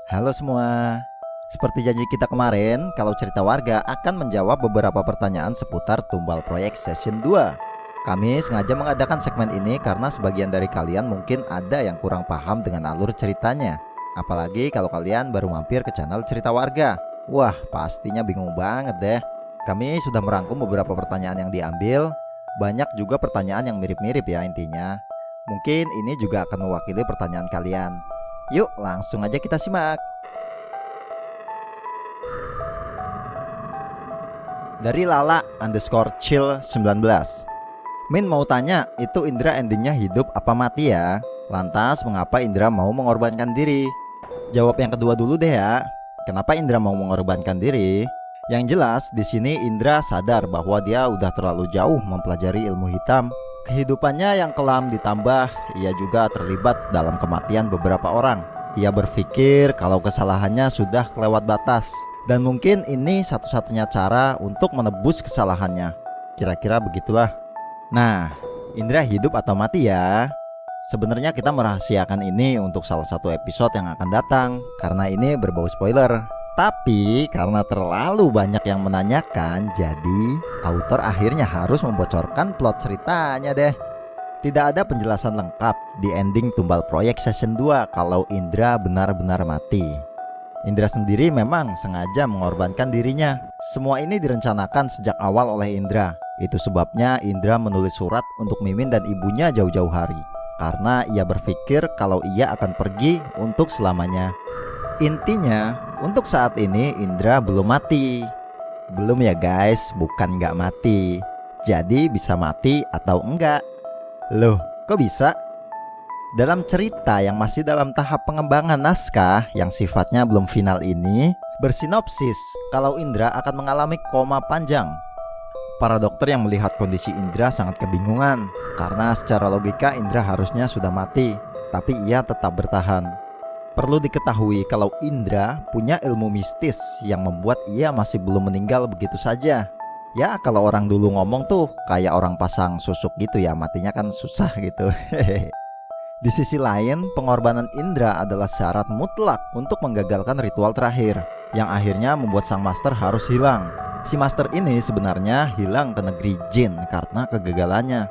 Halo semua. Seperti janji kita kemarin, kalau cerita warga akan menjawab beberapa pertanyaan seputar Tumbal Proyek Session 2. Kami sengaja mengadakan segmen ini karena sebagian dari kalian mungkin ada yang kurang paham dengan alur ceritanya. Apalagi kalau kalian baru mampir ke channel cerita warga. Wah, pastinya bingung banget deh. Kami sudah merangkum beberapa pertanyaan yang diambil. Banyak juga pertanyaan yang mirip-mirip ya intinya. Mungkin ini juga akan mewakili pertanyaan kalian. Yuk langsung aja kita simak. Dari Lala _ chill 19. Min mau tanya, itu Indra endingnya hidup apa mati ya? Lantas mengapa Indra mau mengorbankan diri? Jawab yang kedua dulu deh ya. Kenapa Indra mau mengorbankan diri? Yang jelas di sini Indra sadar bahwa dia udah terlalu jauh mempelajari ilmu hitam. Kehidupannya yang kelam ditambah ia juga terlibat dalam kematian beberapa orang. Ia berpikir kalau kesalahannya sudah kelewat batas, dan mungkin ini satu-satunya cara untuk menebus kesalahannya. Kira-kira begitulah. Nah, Indra hidup atau mati ya? Sebenarnya kita merahasiakan ini untuk salah satu episode yang akan datang, karena ini berbau spoiler. Tapi karena terlalu banyak yang menanyakan, jadi autor akhirnya harus membocorkan plot ceritanya deh. Tidak ada penjelasan lengkap di ending Tumbal Proyek Session 2 kalau Indra benar-benar mati. Indra sendiri memang sengaja mengorbankan dirinya. Semua ini direncanakan sejak awal oleh Indra. Itu sebabnya Indra menulis surat untuk Mimin dan ibunya jauh-jauh hari, karena ia berpikir kalau ia akan pergi untuk selamanya. Intinya, untuk saat ini Indra belum mati. Belum ya guys, bukan nggak mati. Jadi bisa mati atau enggak. Loh, kok bisa? Dalam cerita yang masih dalam tahap pengembangan naskah yang sifatnya belum final ini, bersinopsis kalau Indra akan mengalami koma panjang. Para dokter yang melihat kondisi Indra sangat kebingungan, karena secara logika Indra harusnya sudah mati, tapi ia tetap bertahan. Perlu diketahui kalau Indra punya ilmu mistis yang membuat ia masih belum meninggal begitu saja. Ya kalau orang dulu ngomong tuh kayak orang pasang susuk gitu ya, matinya kan susah gitu. Di sisi lain, pengorbanan Indra adalah syarat mutlak untuk menggagalkan ritual terakhir, yang akhirnya membuat sang master harus hilang. Si master ini sebenarnya hilang ke negeri jin karena kegagalannya.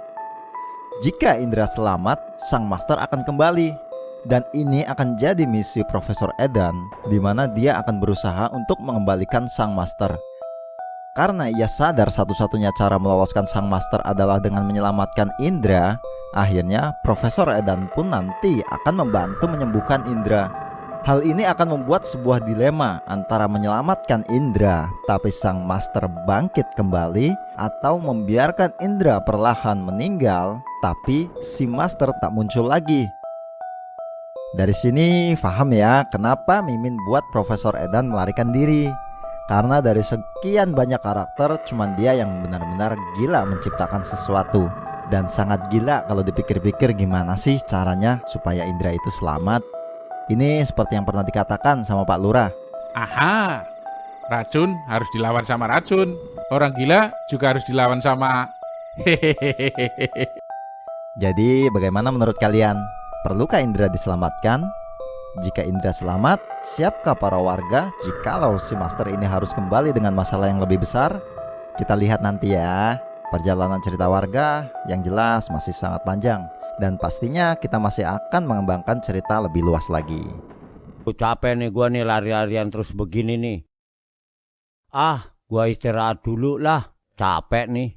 Jika Indra selamat, sang master akan kembali. Dan ini akan jadi misi Profesor Edan, di mana dia akan berusaha untuk mengembalikan sang master. Karena ia sadar satu-satunya cara meloloskan sang master adalah dengan menyelamatkan Indra, akhirnya Profesor Edan pun nanti akan membantu menyembuhkan Indra. Hal ini akan membuat sebuah dilema antara menyelamatkan Indra tapi sang master bangkit kembali, atau membiarkan Indra perlahan meninggal tapi si master tak muncul lagi. Dari sini paham ya kenapa Mimin buat Profesor Edan melarikan diri. Karena dari sekian banyak karakter, cuman dia yang benar-benar gila menciptakan sesuatu. Dan sangat gila kalau dipikir-pikir gimana sih caranya supaya Indra itu selamat. Ini seperti yang pernah dikatakan sama Pak Lurah. Aha, racun harus dilawan sama racun. Orang gila juga harus dilawan sama hehehehe. Jadi bagaimana menurut kalian? Perlukah Indra diselamatkan? Jika Indra selamat, siapkah para warga jikalau si master ini harus kembali dengan masalah yang lebih besar? Kita lihat nanti ya. Perjalanan cerita warga yang jelas masih sangat panjang, dan pastinya kita masih akan mengembangkan cerita lebih luas lagi. Capek nih gua nih lari-larian terus begini nih. Gua istirahat dulu lah, capek nih.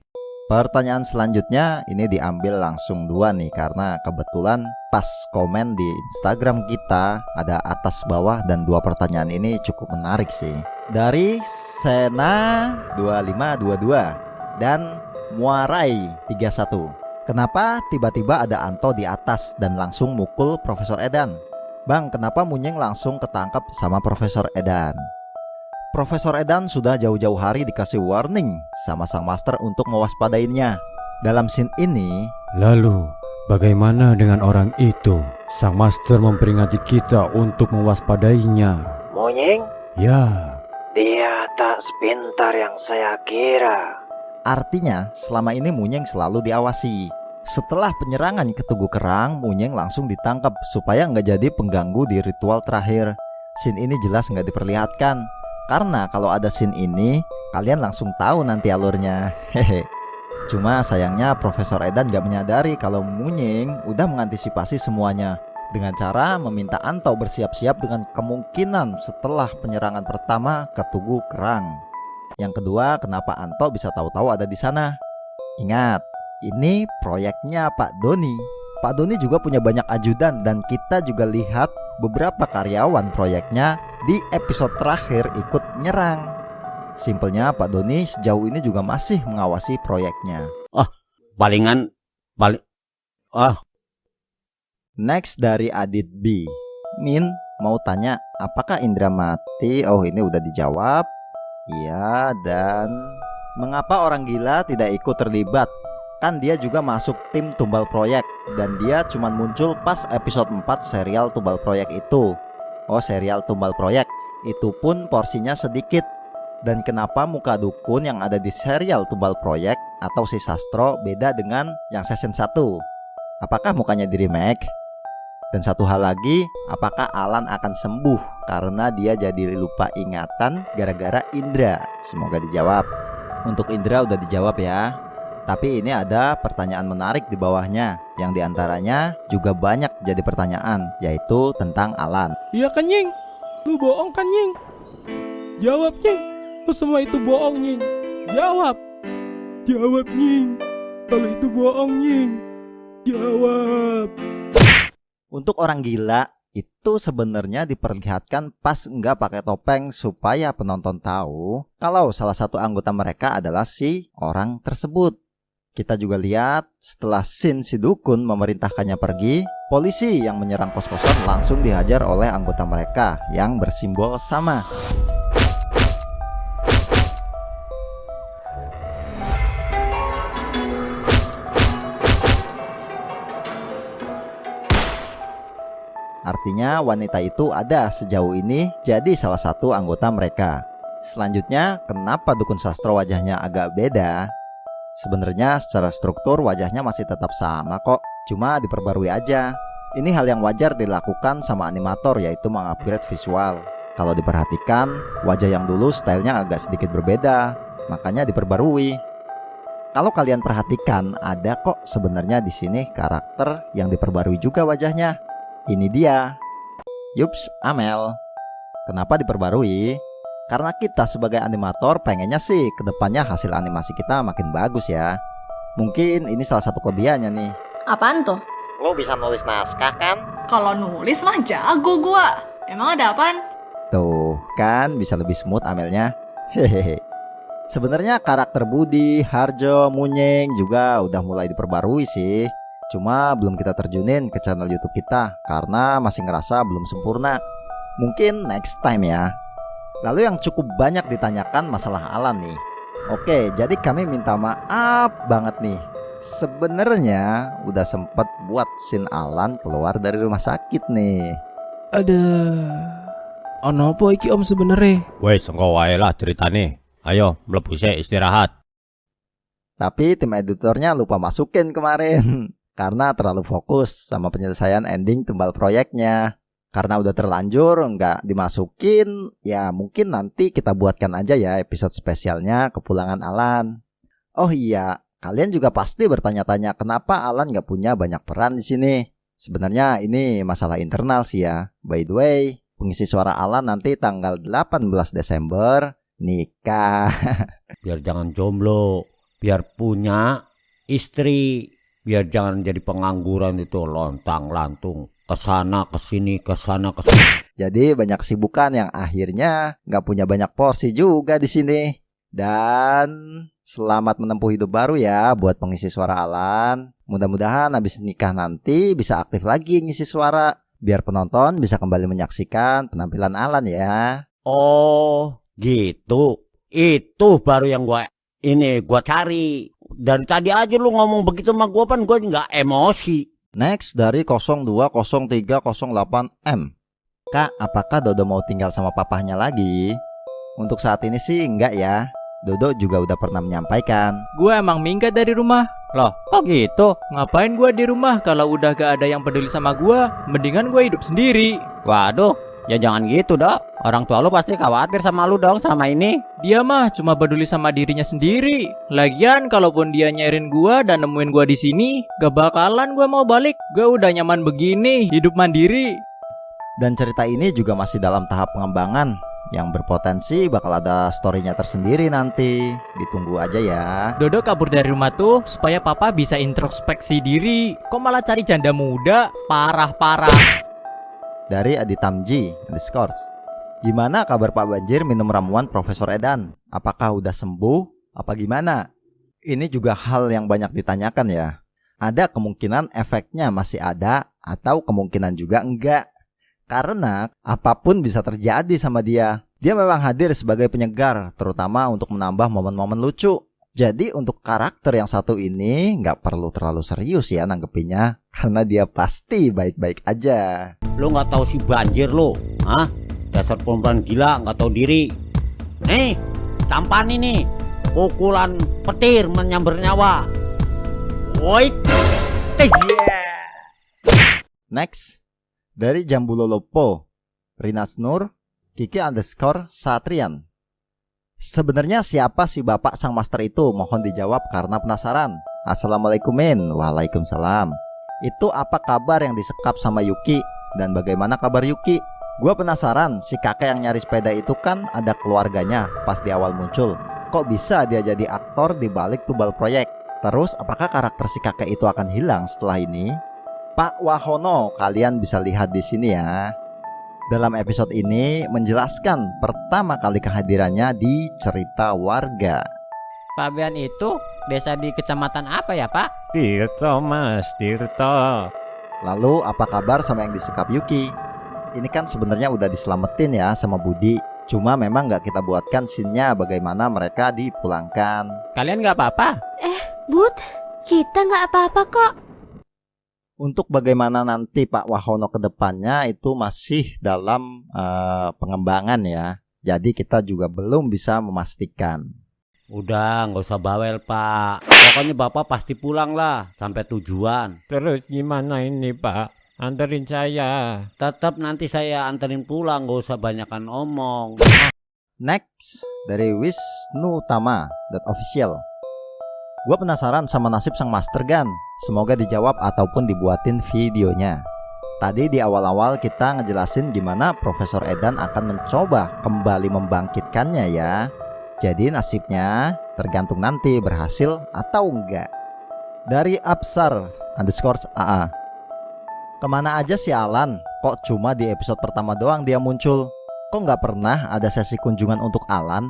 Pertanyaan selanjutnya ini diambil langsung dua nih, karena kebetulan pas komen di Instagram kita ada atas bawah, dan dua pertanyaan ini cukup menarik sih. Dari Sena 2522 dan Muarai 31. Kenapa tiba-tiba ada Anto di atas dan langsung mukul Profesor Edan? Bang, kenapa Munyeng langsung ketangkap sama Profesor Edan? Profesor Edan sudah jauh-jauh hari dikasih warning sama sang master untuk mewaspadainya. Dalam scene ini, lalu bagaimana dengan orang itu? Sang master memperingati kita untuk mewaspadainya. Monyeng? Ya, Dia tak sepintar yang saya kira. artinya selama ini Munyeng selalu diawasi. Setelah penyerangan ke Tugu Kerang, Munyeng langsung ditangkap supaya nggak jadi pengganggu di ritual terakhir. scene ini jelas nggak diperlihatkan. Karena kalau ada scene ini, kalian langsung tahu nanti alurnya. Hehe. Cuma sayangnya Profesor Edan nggak menyadari kalau Munying udah mengantisipasi semuanya dengan cara meminta Anto bersiap-siap dengan kemungkinan setelah penyerangan pertama ke Tugu Kerang. Yang kedua, kenapa Anto bisa tahu-tahu ada di sana? Ingat, ini proyeknya Pak Doni. Pak Doni juga punya banyak ajudan dan kita juga lihat beberapa karyawan proyeknya di episode terakhir ikut nyerang. Simpelnya Pak Doni sejauh ini juga masih mengawasi proyeknya. Palingan Next dari Adit B. Min mau tanya, apakah Indra mati? Oh, ini udah dijawab. Iya, dan mengapa orang gila tidak ikut terlibat? Kan dia juga masuk tim tumbal proyek dan dia cuma muncul pas episode 4 serial tumbal proyek itu. Oh, serial tumbal proyek itu pun porsinya sedikit. Dan kenapa muka dukun yang ada di serial tumbal proyek atau si Sastro beda dengan yang season 1? Apakah mukanya di remake? Dan satu hal lagi, apakah Alan akan sembuh karena dia jadi lupa ingatan gara-gara Indra? Semoga dijawab. Untuk Indra udah dijawab ya. Tapi ini ada pertanyaan menarik di bawahnya, yang diantaranya juga banyak jadi pertanyaan, yaitu tentang Alan. Iya kan Nying? Lu bohong kan Nying? Jawab Nying. Lu semua itu bohong Nying. Jawab. Jawab Nying. Kalau itu bohong Nying. Jawab. Untuk orang gila itu sebenarnya diperlihatkan pas nggak pakai topeng supaya penonton tahu kalau salah satu anggota mereka adalah si orang tersebut. Kita juga lihat setelah scene si dukun memerintahkannya pergi, polisi yang menyerang kos-kosan langsung dihajar oleh anggota mereka yang bersimbol sama. Artinya wanita itu ada sejauh ini jadi salah satu anggota mereka. Selanjutnya, kenapa dukun sastro wajahnya agak beda? Sebenarnya secara struktur wajahnya masih tetap sama kok, cuma diperbarui aja. Ini hal yang wajar dilakukan sama animator, yaitu mengupgrade visual. Kalau diperhatikan, wajah yang dulu stylenya agak sedikit berbeda, makanya diperbarui. Kalau kalian perhatikan, ada kok sebenarnya di sini karakter yang diperbarui juga wajahnya. Ini dia. Yups, Amel. Kenapa diperbarui? Karena kita sebagai animator pengennya sih kedepannya hasil animasi kita makin bagus ya. Mungkin ini salah satu kelebihannya nih. Apaan tuh? Lo bisa nulis naskah kan? Kalau nulis mah jago gua. Emang ada apaan? Tuh kan bisa lebih smooth Amelnya. Hehehe. Sebenarnya karakter Budi, Harjo, Munying juga udah mulai diperbarui sih. Cuma belum kita terjunin ke channel YouTube kita karena masih ngerasa belum sempurna. Mungkin next time ya. Lalu yang cukup banyak ditanyakan masalah Alan nih. Oke, jadi kami minta maaf banget nih. Sebenarnya udah sempet buat scene Alan keluar dari rumah sakit nih. Ada ono apa iki Om sebenarnya? wes engko wae lah ceritane. Ayo mlebu sik istirahat. Tapi tim editornya lupa masukin kemarin karena terlalu fokus sama penyelesaian ending tumbal proyeknya. Karena udah terlanjur nggak dimasukin, ya mungkin nanti kita buatkan aja ya episode spesialnya kepulangan Alan. Oh iya, kalian juga pasti bertanya-tanya kenapa Alan nggak punya banyak peran di sini. Sebenarnya ini masalah internal sih ya. By the way, pengisi suara Alan nanti tanggal 18 Desember nikah. Biar jangan jomblo, biar punya istri, biar jangan jadi pengangguran itu lontang-lantung. Kesana kesini, kesana kesini. Jadi banyak kesibukan yang akhirnya nggak punya banyak porsi juga di sini. Dan selamat menempuh hidup baru ya buat pengisi suara Alan. Mudah-mudahan habis nikah nanti bisa aktif lagi ngisi suara, biar penonton bisa kembali menyaksikan penampilan Alan ya. Oh gitu. Itu baru yang gua cari. Dari tadi aja lu ngomong begitu sama gua gua nggak emosi. Next dari 020308M. Kak, apakah Dodo mau tinggal sama papahnya lagi? Untuk saat ini sih enggak ya. Dodo juga udah pernah menyampaikan. Gue emang minggat dari rumah. Loh, kok gitu? Ngapain gue di rumah kalau udah gak ada yang peduli sama gue? Mendingan gue hidup sendiri. Waduh, Ya jangan gitu dok, orang tua lu pasti khawatir sama lu dong selama ini. Dia mah cuma peduli sama dirinya sendiri. Lagian kalaupun dia nyairin gua dan nemuin gua di sini, gak bakalan gua mau balik. Gua udah nyaman begini, hidup mandiri. Dan cerita ini juga masih dalam tahap pengembangan, yang berpotensi bakal ada storynya tersendiri nanti. Ditunggu aja ya. Dodo kabur dari rumah tuh supaya papa bisa introspeksi diri. Kok malah cari janda muda? Parah-parah. Dari Aditamji _ gimana kabar Pak Banjir minum ramuan Profesor Edan? Apakah udah sembuh? Apa gimana? Ini juga hal yang banyak ditanyakan ya. Ada kemungkinan efeknya masih ada, atau kemungkinan juga enggak. Karena apapun bisa terjadi sama dia. Dia memang hadir sebagai penyegar, terutama untuk menambah momen-momen lucu. Jadi untuk karakter yang satu ini nggak perlu terlalu serius ya nanggepinnya, karena dia pasti baik-baik aja. Lo nggak tahu si Banjir lo, hah? Dasar perempuan gila nggak tahu diri. Nih, tampan ini, pukulan petir menyambar nyawa. Woi, Next, dari Jambulolopo, Rinas Nur, Kiki _ Satrian. Sebenarnya siapa sih bapak sang master itu? Mohon dijawab karena penasaran. Assalamualaikum Min. Waalaikumsalam. Itu apa kabar yang disekap sama Yuki? Dan bagaimana kabar Yuki? Gua penasaran, si kakek yang nyari sepeda itu kan ada keluarganya pas di awal muncul. Kok bisa dia jadi aktor di balik tubal proyek? Terus apakah karakter si kakek itu akan hilang setelah ini? Pak Wahono, kalian bisa lihat di sini ya. Dalam episode ini menjelaskan pertama kali kehadirannya di cerita warga. Pabean itu desa di kecamatan apa ya Pak? Tirto mas, Tirto. Lalu apa kabar sama yang disekap Yuki? Ini kan sebenarnya udah diselamatin ya sama Budi. Cuma memang nggak kita buatkan scene-nya bagaimana mereka dipulangkan. Kalian nggak apa-apa? Bud, kita nggak apa-apa kok. Untuk bagaimana nanti Pak Wahono ke depannya itu masih dalam pengembangan ya. Jadi kita juga belum bisa memastikan. udah nggak usah bawel Pak. Pokoknya Bapak pasti pulang lah sampai tujuan. Terus gimana ini Pak? Anterin saya. Tetap nanti saya anterin pulang, nggak usah banyakan omong. Next, dari Wisnu Tama .official. Gua penasaran sama nasib sang Master Gan. Semoga dijawab ataupun dibuatin videonya. Tadi di awal-awal kita ngejelasin gimana Profesor Edan akan mencoba kembali membangkitkannya ya. Jadi nasibnya tergantung nanti berhasil atau enggak. Dari Absar _AA. Kemana aja si Alan? Kok cuma di episode pertama doang dia muncul? Kok nggak pernah ada sesi kunjungan untuk Alan?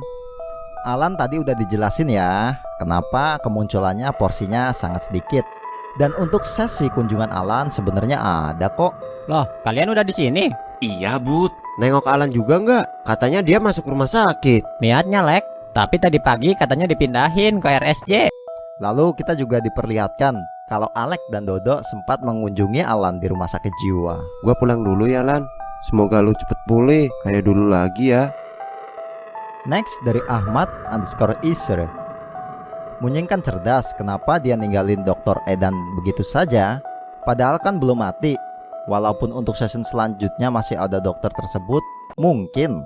Alan tadi udah dijelasin ya, kenapa kemunculannya porsinya sangat sedikit. Dan untuk sesi kunjungan Alan sebenarnya ada kok. Loh, kalian udah di sini? Iya, Bud. Nengok Alan juga nggak? Katanya dia masuk rumah sakit. Niatnya Lek, tapi tadi pagi katanya dipindahin ke RSJ. Lalu kita juga diperlihatkan kalau Alek dan Dodo sempat mengunjungi Alan di rumah sakit jiwa. Gua pulang dulu ya, Lan. Semoga lu cepet pulih kayak dulu lagi ya. Next dari Ahmad _Isr. Munying kan cerdas, kenapa dia ninggalin Dr. Edan begitu saja? Padahal kan belum mati. Walaupun untuk season selanjutnya masih ada dokter tersebut, mungkin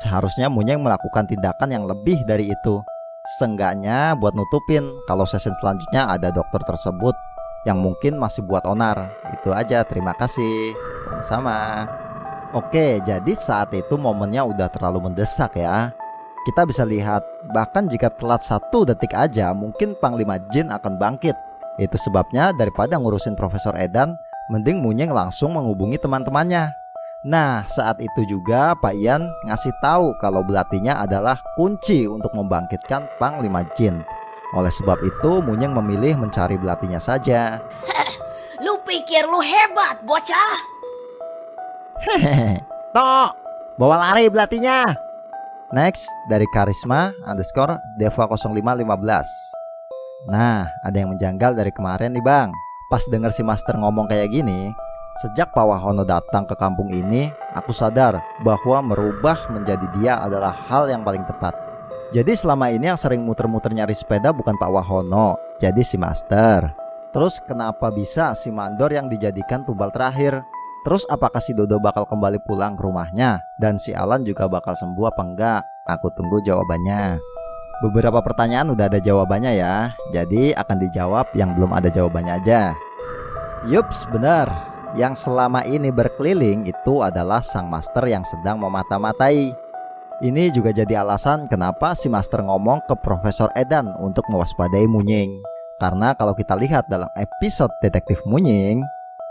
seharusnya Munying melakukan tindakan yang lebih dari itu. Seenggaknya buat nutupin kalau season selanjutnya ada dokter tersebut yang mungkin masih buat onar. Itu aja, terima kasih. Sama-sama. Oke, jadi saat itu momennya udah terlalu mendesak ya. Kita bisa lihat, bahkan jika telat 1 detik aja mungkin Panglima Jin akan bangkit. Itu sebabnya daripada ngurusin Profesor Edan, mending Munying langsung menghubungi teman-temannya. Nah, saat itu juga Pak Ian ngasih tahu kalau belatinya adalah kunci untuk membangkitkan Panglima Jin. Oleh sebab itu Munying memilih mencari belatinya saja. Lu pikir lu hebat, bocah? Hehehe. Tok, bawa lari belatinya. Next dari Karisma _Deva0515. Nah, ada yang menjanggal dari kemarin nih Bang. Pas denger si Master ngomong kayak gini, sejak Pak Wahono datang ke kampung ini, aku sadar bahwa merubah menjadi dia adalah hal yang paling tepat. Jadi selama ini yang sering muter-muter nyari sepeda bukan Pak Wahono, jadi si Master. Terus kenapa bisa si Mandor yang dijadikan tumbal terakhir? Terus apakah si Dodo bakal kembali pulang ke rumahnya? Dan si Alan juga bakal sembuh apa enggak? Aku tunggu jawabannya. Beberapa pertanyaan udah ada jawabannya ya. Jadi akan dijawab yang belum ada jawabannya aja. Yups, benar. Yang selama ini berkeliling itu adalah sang master yang sedang memata-matai. Ini juga jadi alasan kenapa si master ngomong ke Profesor Edan untuk mewaspadai Munying. Karena kalau kita lihat dalam episode Detektif Munying,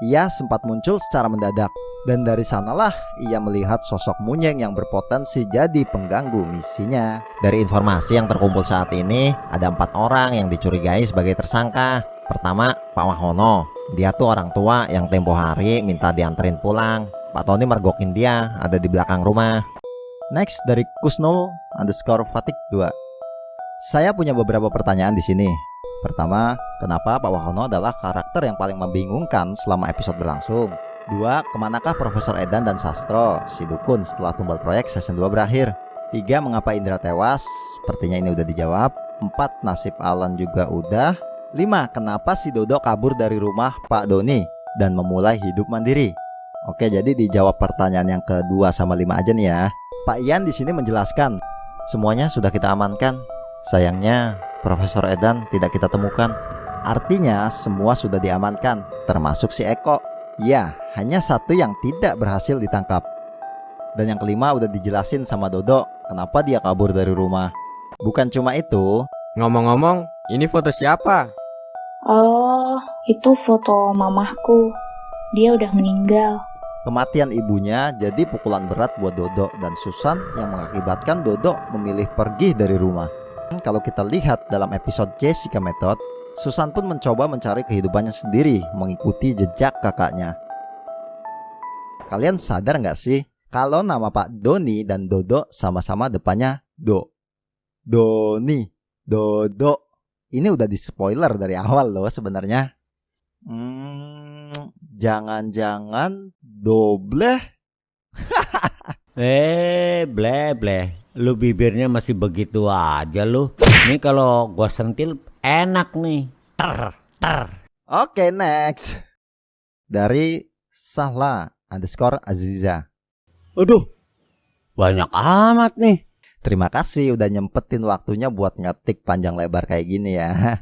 ia sempat muncul secara mendadak. Dan dari sanalah ia melihat sosok Munying yang berpotensi jadi pengganggu misinya. Dari informasi yang terkumpul saat ini, ada 4 orang yang dicurigai sebagai tersangka. Pertama, Pak Wahono. Dia tuh orang tua yang tempo hari minta dianterin pulang. Pak Tony mergokin dia, ada di belakang rumah. Next dari Kusnul_Fatik 2. Saya punya beberapa pertanyaan di sini. Pertama, kenapa Pak Wahono adalah karakter yang paling membingungkan selama episode berlangsung? 2, kemanakah Profesor Edan dan Sastro, si dukun, setelah tumbal proyek season 2 berakhir? 3, mengapa Indra tewas? Sepertinya ini udah dijawab. 4, nasib Alan juga udah. 5, kenapa si Dodo kabur dari rumah Pak Doni dan memulai hidup mandiri? Oke, jadi dijawab pertanyaan yang kedua sama 5 aja nih ya. Pak Ian di sini menjelaskan, semuanya sudah kita amankan. Sayangnya Profesor Edan tidak kita temukan. Artinya semua sudah diamankan, termasuk si Eko. Ya, hanya satu yang tidak berhasil ditangkap. Dan yang kelima udah dijelasin sama Dodo kenapa dia kabur dari rumah. Bukan cuma itu. Ngomong-ngomong, ini foto siapa? Oh, itu foto mamahku. Dia udah meninggal. Kematian ibunya jadi pukulan berat buat Dodo dan Susan yang mengakibatkan Dodo memilih pergi dari rumah. Kalau kita lihat dalam episode Jessica Method, Susan pun mencoba mencari kehidupannya sendiri mengikuti jejak kakaknya. Kalian sadar nggak sih kalau nama Pak Doni dan Dodo sama-sama depannya Do? Doni, Dodo. Ini udah di spoiler dari awal loh sebenarnya. Jangan-jangan dobleh? Bleh. Lu bibirnya masih begitu aja lu. Ini kalau gua sentil enak nih. Oke, next. Dari Sahla_Aziza. Aduh, banyak amat nih. Terima kasih udah nyempetin waktunya buat ngetik panjang lebar kayak gini ya.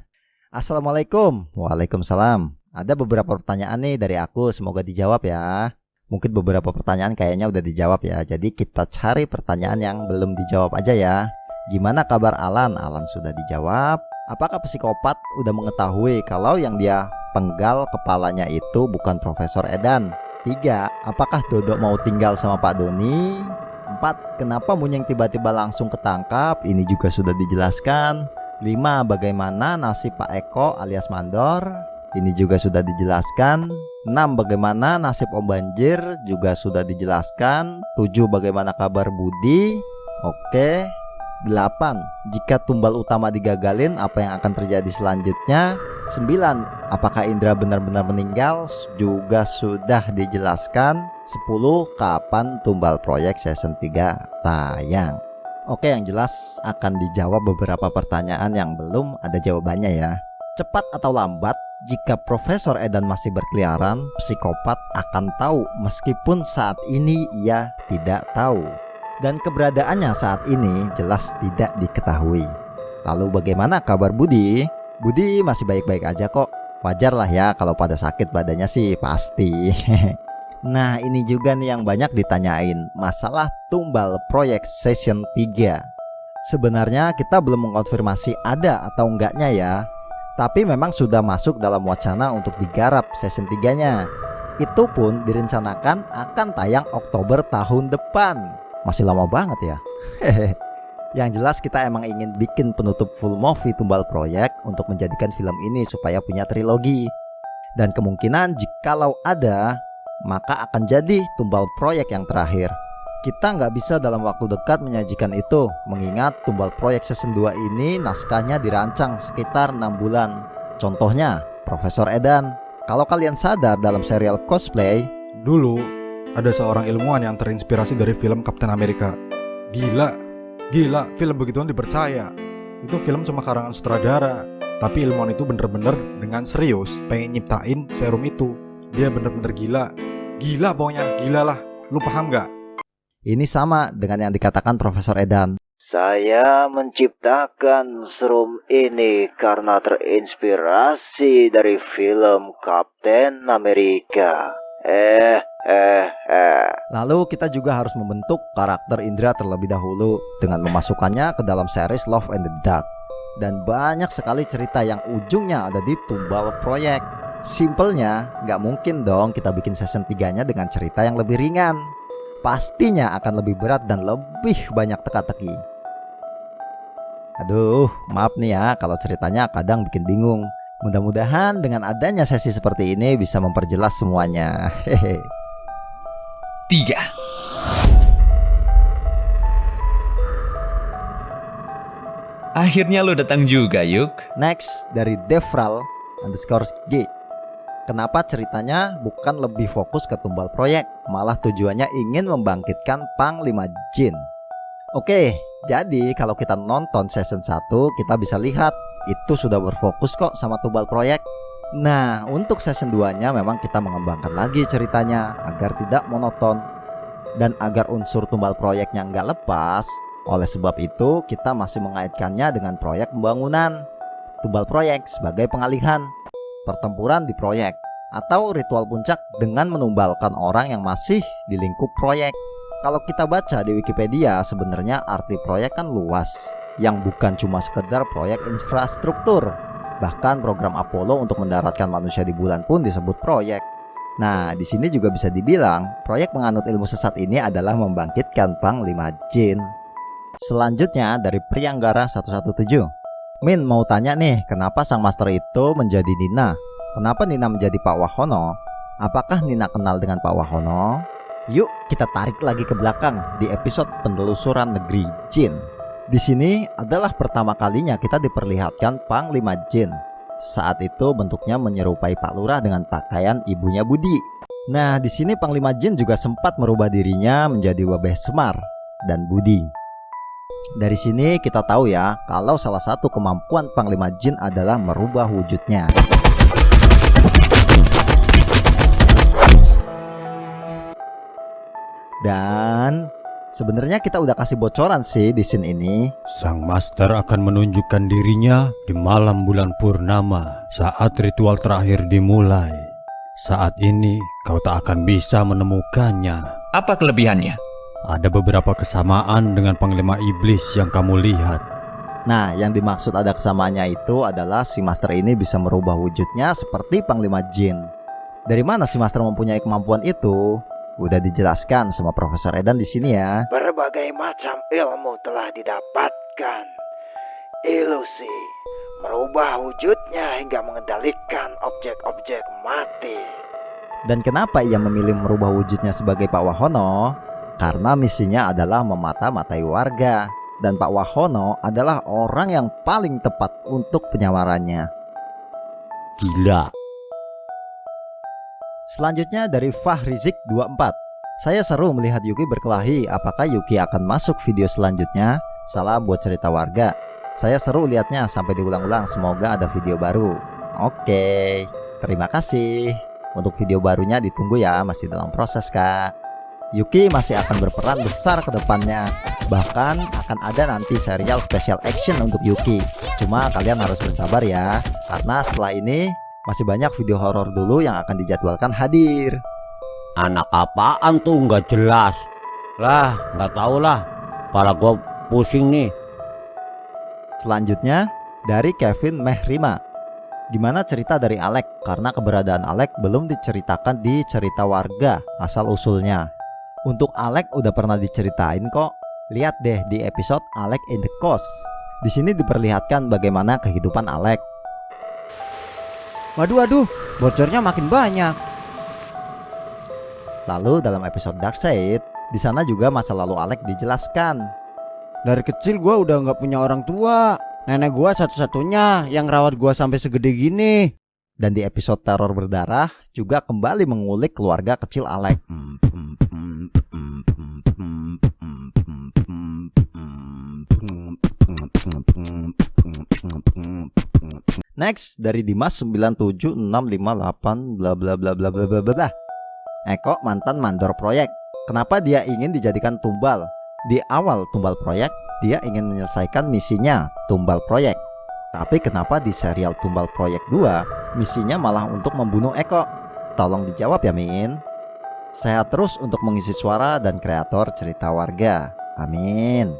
Assalamualaikum. Waalaikumsalam. Ada beberapa pertanyaan nih dari aku, semoga dijawab ya. Mungkin beberapa pertanyaan kayaknya udah dijawab ya. Jadi kita cari pertanyaan yang belum dijawab aja ya. Gimana kabar Alan? Alan sudah dijawab. Apakah psikopat udah mengetahui kalau yang dia penggal kepalanya itu bukan Profesor Edan? 3, apakah Dodo mau tinggal sama Pak Doni? 4, kenapa Munying tiba-tiba langsung ketangkap? Ini juga sudah dijelaskan. 5, bagaimana nasib Pak Eko alias Mandor? Ini juga sudah dijelaskan. 6, bagaimana nasib Om Banjir? Juga sudah dijelaskan. 7, bagaimana kabar Budi? Oke. 8, jika tumbal utama digagalin, apa yang akan terjadi selanjutnya? 9, apakah Indra benar-benar meninggal? Juga sudah dijelaskan. 10, kapan tumbal proyek season 3 tayang? Oke, yang jelas akan dijawab beberapa pertanyaan yang belum ada jawabannya ya. Cepat atau lambat, jika Profesor Edan masih berkeliaran, psikopat akan tahu meskipun saat ini ia tidak tahu. Dan keberadaannya saat ini jelas tidak diketahui. Lalu bagaimana kabar Budi? Budi masih baik-baik aja kok. Wajar lah ya kalau pada sakit badannya sih pasti. Nah, ini juga nih yang banyak ditanyain, masalah tumbal proyek season 3. Sebenarnya kita belum mengkonfirmasi ada atau enggaknya ya. Tapi memang sudah masuk dalam wacana untuk digarap season 3-nya. Itu pun direncanakan akan tayang Oktober tahun depan. Masih lama banget ya. Yang jelas kita emang ingin bikin penutup full movie tumbal proyek untuk menjadikan film ini supaya punya trilogi. Dan kemungkinan jikalau ada, maka akan jadi tumbal proyek yang terakhir. Kita nggak bisa dalam waktu dekat menyajikan itu, mengingat tumbal proyek season 2 ini naskahnya dirancang sekitar 6 bulan. Contohnya Profesor Edan. Kalau kalian sadar dalam serial Cosplay, dulu ada seorang ilmuwan yang terinspirasi dari film Captain America. Gila, film begituan dipercaya. Itu film cuma karangan sutradara, tapi ilmuwan itu bener-bener dengan serius pengen nyiptain serum itu. Dia bener-bener gila. Gila pokoknya, gila lah. Lu paham gak? Ini sama dengan yang dikatakan Profesor Edan. Saya menciptakan serum ini karena terinspirasi dari film Kapten Amerika. Lalu kita juga harus membentuk karakter Indra terlebih dahulu dengan memasukkannya ke dalam series Love and the Dark. Dan banyak sekali cerita yang ujungnya ada di Tumbal Proyek. Simpelnya, nggak mungkin dong kita bikin season 3-nya dengan cerita yang lebih ringan. Pastinya akan lebih berat dan lebih banyak teka-teki. Aduh, maaf nih ya kalau ceritanya kadang bikin bingung. Mudah-mudahan dengan adanya sesi seperti ini bisa memperjelas semuanya. Hehe. 3. Akhirnya lo datang juga, Yuk. Next dari Devral_G. Kenapa ceritanya bukan lebih fokus ke Tumbal Proyek, malah tujuannya ingin membangkitkan Panglima Jin? Oke, jadi kalau kita nonton season 1, kita bisa lihat itu sudah berfokus kok sama Tumbal Proyek. Nah, untuk season 2-nya memang kita mengembangkan lagi ceritanya agar tidak monoton dan agar unsur Tumbal Proyeknya nggak lepas. Oleh sebab itu, kita masih mengaitkannya dengan proyek pembangunan. Tumbal Proyek sebagai pengalihan, pertempuran di proyek, atau ritual puncak dengan menumbalkan orang yang masih di lingkup proyek. Kalau kita baca di Wikipedia, sebenarnya arti proyek kan luas, yang bukan cuma sekedar proyek infrastruktur. Bahkan program Apollo untuk mendaratkan manusia di bulan pun disebut proyek. Nah, di sini juga bisa dibilang proyek penganut ilmu sesat ini adalah membangkitkan Panglima Jin. Selanjutnya dari Priyanggara 117. Min mau tanya nih, kenapa sang master itu menjadi Nina? Kenapa Nina menjadi Pak Wahono? Apakah Nina kenal dengan Pak Wahono? Yuk kita tarik lagi ke belakang di episode penelusuran negeri Jin. Di sini adalah pertama kalinya kita diperlihatkan Panglima Jin. Saat itu bentuknya menyerupai Pak Lurah dengan pakaian ibunya Budi. Nah, di sini Panglima Jin juga sempat merubah dirinya menjadi Babeh Semar dan Budi. Dari sini kita tahu ya, kalau salah satu kemampuan Panglima Jin adalah merubah wujudnya. Dan sebenarnya kita udah kasih bocoran sih di scene ini. Sang master akan menunjukkan dirinya di malam bulan purnama saat ritual terakhir dimulai. Saat ini kau tak akan bisa menemukannya. Apa kelebihannya? Ada beberapa kesamaan dengan Panglima Iblis yang kamu lihat. Nah, yang dimaksud ada kesamaannya itu adalah si master ini bisa merubah wujudnya seperti Panglima Jin. Dari mana si master mempunyai kemampuan itu? Udah dijelaskan sama Profesor Edan di sini ya. Berbagai macam ilmu telah didapatkan. Ilusi, merubah wujudnya hingga mengendalikan objek-objek mati. Dan kenapa ia memilih merubah wujudnya sebagai Pak Wahono? Karena misinya adalah memata-matai warga. Dan Pak Wahono adalah orang yang paling tepat untuk penyamarannya. Gila. Selanjutnya dari Fahrizik 24. Saya seru melihat Yuki berkelahi. Apakah Yuki akan masuk video selanjutnya? Salam buat cerita warga. Saya seru lihatnya sampai diulang-ulang. Semoga ada video baru. Oke, terima kasih. Untuk video barunya ditunggu ya. Masih dalam proses kak. Yuki masih akan berperan besar ke depannya. Bahkan akan ada nanti serial special action untuk Yuki. Cuma kalian harus bersabar ya, karena setelah ini masih banyak video horor dulu yang akan dijadwalkan hadir. Anak apaan tuh nggak jelas? Lah, nggak tahu lah. Kepala gua pusing nih. Selanjutnya dari Kevin Mehrima. Gimana cerita dari Alek? Karena keberadaan Alek belum diceritakan di cerita warga asal usulnya. Untuk Alek udah pernah diceritain kok. Lihat deh di episode Alek in the Coast. Di sini diperlihatkan bagaimana kehidupan Alek. Waduh, bocornya makin banyak. Lalu dalam episode Darkseid, di sana juga masa lalu Alek dijelaskan. Dari kecil gua udah nggak punya orang tua. Nenek gua satu-satunya yang rawat gua sampai segede gini. Dan di episode Teror Berdarah juga kembali mengulik keluarga kecil Alek. Next dari Dimas 97658 bla bla bla bla bla bla bla. Eko mantan mandor proyek. Kenapa dia ingin dijadikan tumbal? Di awal tumbal proyek, dia ingin menyelesaikan misinya tumbal proyek. Tapi kenapa di serial tumbal proyek 2, misinya malah untuk membunuh Eko? Tolong dijawab ya Min. Sehat terus untuk mengisi suara dan kreator cerita warga. Amin.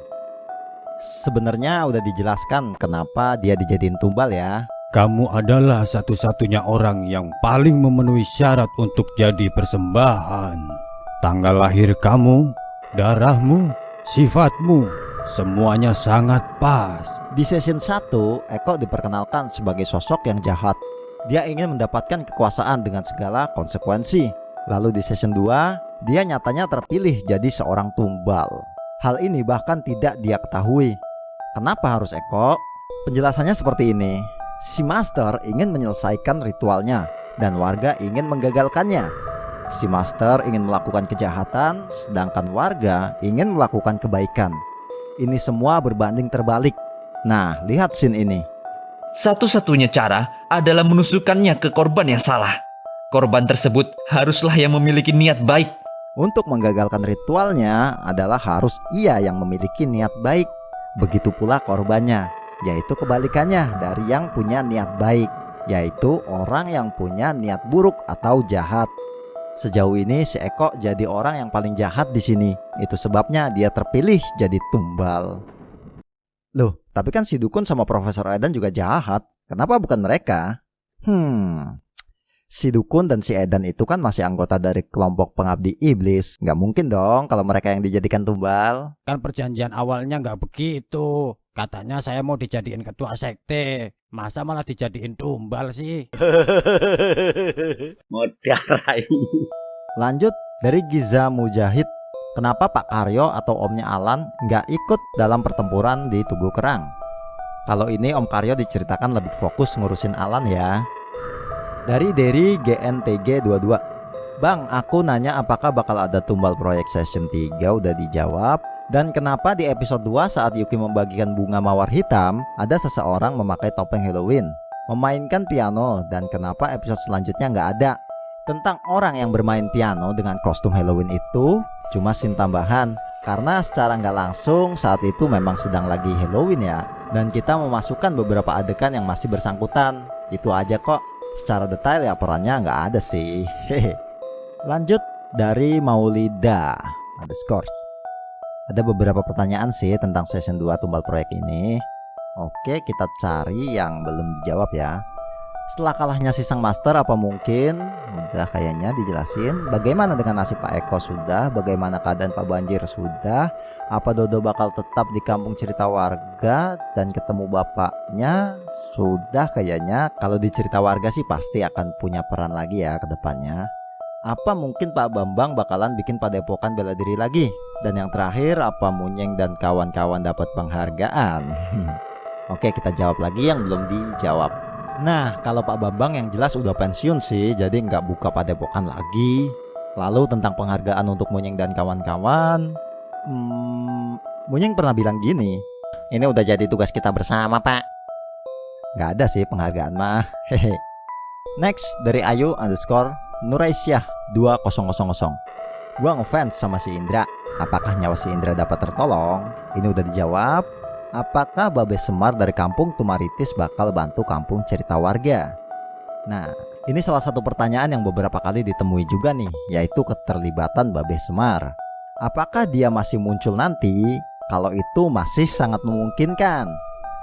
Sebenarnya udah dijelaskan kenapa dia dijadiin tumbal ya. Kamu adalah satu-satunya orang yang paling memenuhi syarat untuk jadi persembahan. Tanggal lahir kamu, darahmu, sifatmu, semuanya sangat pas. Di season 1, Eko diperkenalkan sebagai sosok yang jahat. Dia ingin mendapatkan kekuasaan dengan segala konsekuensi. Lalu di season 2, dia nyatanya terpilih jadi seorang tumbal. Hal ini bahkan tidak dia ketahui. Kenapa harus Eko? Penjelasannya seperti ini. Si Master ingin menyelesaikan ritualnya dan warga ingin menggagalkannya. Si Master ingin melakukan kejahatan, sedangkan warga ingin melakukan kebaikan. Ini semua berbanding terbalik. Nah, lihat scene ini. Satu-satunya cara adalah menusukkannya ke korban yang salah. Korban tersebut haruslah yang memiliki niat baik. Untuk menggagalkan ritualnya adalah harus ia yang memiliki niat baik. Begitu pula korbannya, yaitu kebalikannya dari yang punya niat baik, yaitu orang yang punya niat buruk atau jahat. Sejauh ini si Eko jadi orang yang paling jahat di sini. Itu sebabnya dia terpilih jadi tumbal. Loh, tapi kan si Dukun sama Profesor Edan juga jahat. Kenapa bukan mereka? Si Dukun dan si Edan itu kan masih anggota dari kelompok pengabdi iblis. Nggak mungkin dong kalau mereka yang dijadikan tumbal. Kan perjanjian awalnya nggak begitu. Katanya saya mau dijadiin ketua sekte. Masa malah dijadiin tumbal sih? Modal. Lanjut dari Giza Mujahid. Kenapa Pak Karyo atau omnya Alan nggak ikut dalam pertempuran di Tugu Kerang? Kalau ini Om Karyo diceritakan lebih fokus ngurusin Alan ya. Dari GNTG 22. Bang, aku nanya apakah bakal ada tumbal proyek season 3, udah dijawab. Dan kenapa di episode 2 saat Yuki membagikan bunga mawar hitam, ada seseorang memakai topeng Halloween, memainkan piano, dan kenapa episode selanjutnya nggak ada? Tentang orang yang bermain piano dengan kostum Halloween itu cuma scene tambahan, karena secara nggak langsung saat itu memang sedang lagi Halloween ya, dan kita memasukkan beberapa adegan yang masih bersangkutan. Itu aja kok. Secara detail ya perannya nggak ada sih. Lanjut dari Maulida _ Ada beberapa pertanyaan sih tentang season 2 tumbal proyek ini. Oke, kita cari yang belum dijawab ya. Setelah kalahnya si Sang Master, apa mungkin? Udah kayaknya dijelasin. Bagaimana dengan nasib Pak Eko? Sudah. Bagaimana keadaan Pak Banjir? Sudah. Apa Dodo bakal tetap di kampung cerita warga dan ketemu bapaknya? Sudah kayaknya. Kalau di cerita warga sih pasti akan punya peran lagi ya ke depannya. Apa mungkin Pak Bambang bakalan bikin padepokan bela diri lagi? Dan yang terakhir, apa Munyeng dan kawan-kawan dapat penghargaan? Oke, kita jawab lagi yang belum dijawab. Nah, kalau Pak Bambang yang jelas udah pensiun sih, jadi nggak buka padepokan lagi. Lalu tentang penghargaan untuk Munyeng dan kawan-kawan, Munyeng pernah bilang gini, ini udah jadi tugas kita bersama Pak. Nggak ada sih penghargaan mah. Hehe. Next dari Ayu _Nuraisyah 2000. Gua ngefans sama si Indra. Apakah nyawa si Indra dapat tertolong? Ini udah dijawab. Apakah Babe Semar dari kampung Tumaritis bakal bantu kampung cerita warga? Nah, ini salah satu pertanyaan yang beberapa kali ditemui juga nih, yaitu keterlibatan Babe Semar. Apakah dia masih muncul nanti? Kalau itu masih sangat memungkinkan.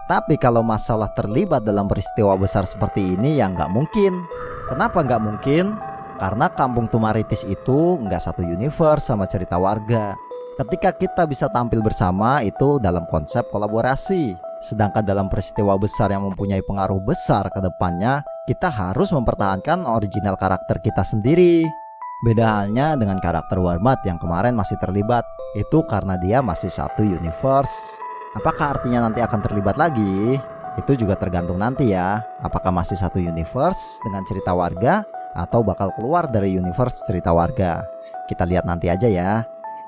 Tapi kalau masalah terlibat dalam peristiwa besar seperti ini ya nggak mungkin. Kenapa nggak mungkin? Karena kampung Tumaritis itu nggak satu universe sama cerita warga. Ketika kita bisa tampil bersama itu dalam konsep kolaborasi. Sedangkan dalam peristiwa besar yang mempunyai pengaruh besar ke depannya, kita harus mempertahankan original karakter kita sendiri. Beda halnya dengan karakter Warmat yang kemarin masih terlibat. Itu karena dia masih satu universe. Apakah artinya nanti akan terlibat lagi? Itu juga tergantung nanti ya. Apakah masih satu universe dengan cerita warga atau bakal keluar dari universe cerita warga? Kita lihat nanti aja ya.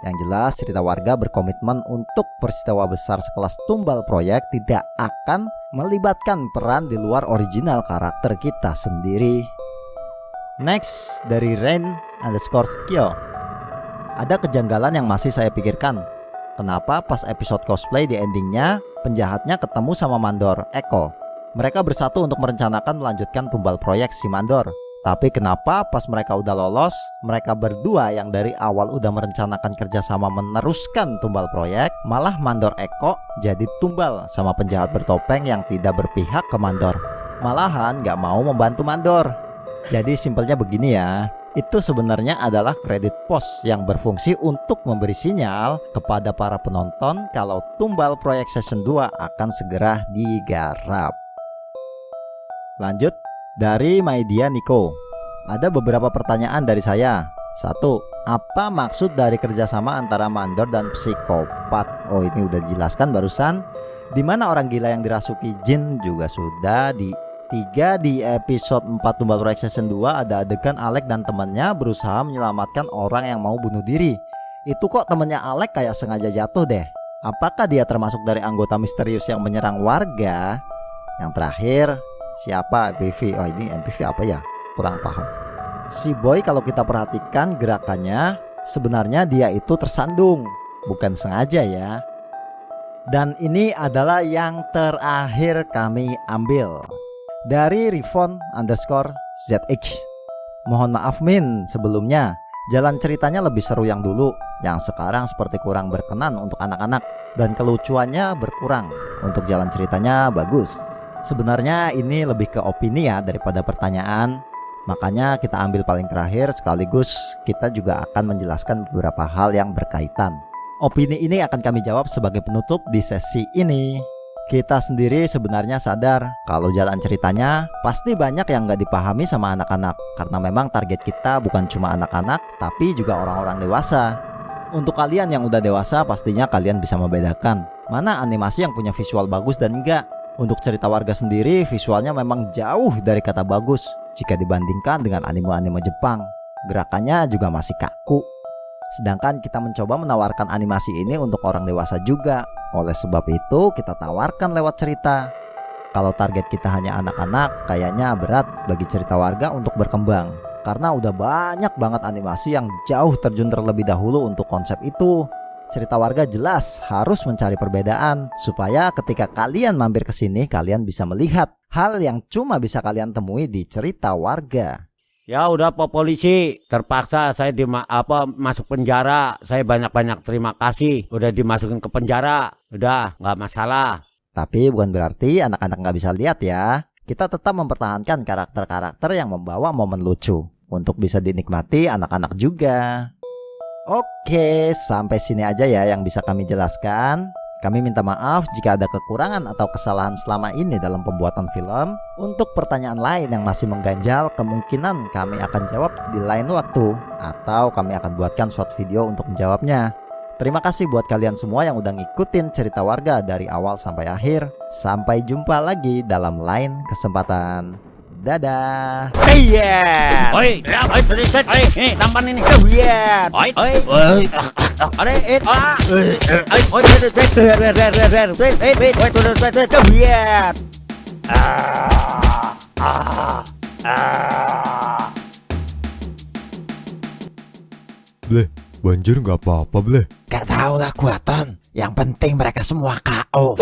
Yang jelas cerita warga berkomitmen untuk peristiwa besar sekelas tumbal proyek tidak akan melibatkan peran di luar original karakter kita sendiri. Next dari Rain_Kyo. Ada kejanggalan yang masih saya pikirkan. Kenapa pas episode cosplay di endingnya penjahatnya ketemu sama Mandor Eko? Mereka bersatu untuk merencanakan melanjutkan tumbal proyek si Mandor. Tapi kenapa pas mereka udah lolos, mereka berdua yang dari awal udah merencanakan kerjasama meneruskan tumbal proyek, malah Mandor Eko jadi tumbal sama penjahat bertopeng yang tidak berpihak ke Mandor. Malahan gak mau membantu Mandor. Jadi simpelnya begini ya, itu sebenarnya adalah kredit pos yang berfungsi untuk memberi sinyal kepada para penonton kalau tumbal proyek season 2 akan segera digarap. Lanjut dari Maidia Niko. Ada beberapa pertanyaan dari saya. 1. Apa maksud dari kerjasama antara Mandor dan psikopat? Oh, ini udah dijelaskan barusan. Dimana orang gila yang dirasuki jin juga sudah. 3 di episode 4 tumbal proyek season 2 ada adegan Alek dan temannya berusaha menyelamatkan orang yang mau bunuh diri. Itu kok temannya Alek kayak sengaja jatuh deh. Apakah dia termasuk dari anggota misterius yang menyerang warga? Yang terakhir, siapa MPV? Oh, ini MPV apa ya? Kurang paham. Si Boy kalau kita perhatikan gerakannya, sebenarnya dia itu tersandung, bukan sengaja ya. Dan ini adalah yang terakhir kami ambil dari Rivon_ZX. Mohon maaf Min sebelumnya, jalan ceritanya lebih seru yang dulu. Yang sekarang seperti kurang berkenan untuk anak-anak, dan kelucuannya berkurang. Untuk jalan ceritanya bagus. Sebenarnya ini lebih ke opini ya daripada pertanyaan. Makanya kita ambil paling terakhir, sekaligus kita juga akan menjelaskan beberapa hal yang berkaitan. Opini ini akan kami jawab sebagai penutup di sesi ini. Kita sendiri sebenarnya sadar kalau jalan ceritanya pasti banyak yang gak dipahami sama anak-anak, karena memang target kita bukan cuma anak-anak tapi juga orang-orang dewasa. Untuk kalian yang udah dewasa pastinya kalian bisa membedakan mana animasi yang punya visual bagus dan enggak. Untuk cerita warga sendiri visualnya memang jauh dari kata bagus jika dibandingkan dengan anime-anime Jepang. Gerakannya juga masih kaku. Sedangkan kita mencoba menawarkan animasi ini untuk orang dewasa juga. Oleh sebab itu kita tawarkan lewat cerita. Kalau target kita hanya anak-anak, kayaknya berat bagi cerita warga untuk berkembang. Karena udah banyak banget animasi yang jauh terjun terlebih dahulu untuk konsep itu. Cerita warga jelas harus mencari perbedaan supaya ketika kalian mampir ke sini kalian bisa melihat hal yang cuma bisa kalian temui di cerita warga. Ya udah Pak Polisi, terpaksa saya masuk penjara. Saya banyak-banyak terima kasih udah dimasukin ke penjara. Udah nggak masalah. Tapi bukan berarti anak-anak nggak bisa lihat ya. Kita tetap mempertahankan karakter-karakter yang membawa momen lucu untuk bisa dinikmati anak-anak juga. Oke, sampai sini aja ya yang bisa kami jelaskan. Kami minta maaf jika ada kekurangan atau kesalahan selama ini dalam pembuatan film. Untuk pertanyaan lain yang masih mengganjal, kemungkinan kami akan jawab di lain waktu, atau kami akan buatkan short video untuk menjawabnya. Terima kasih buat kalian semua yang udah ngikutin cerita warga dari awal sampai akhir. Sampai jumpa lagi dalam lain kesempatan. Dadah. Iya. Oi, oi, tampan ini. Iya. Oi, oi. Bleh, banjir nggak apa-apa bleh. Gak tau lah gua Ton. Yang penting mereka semua KO.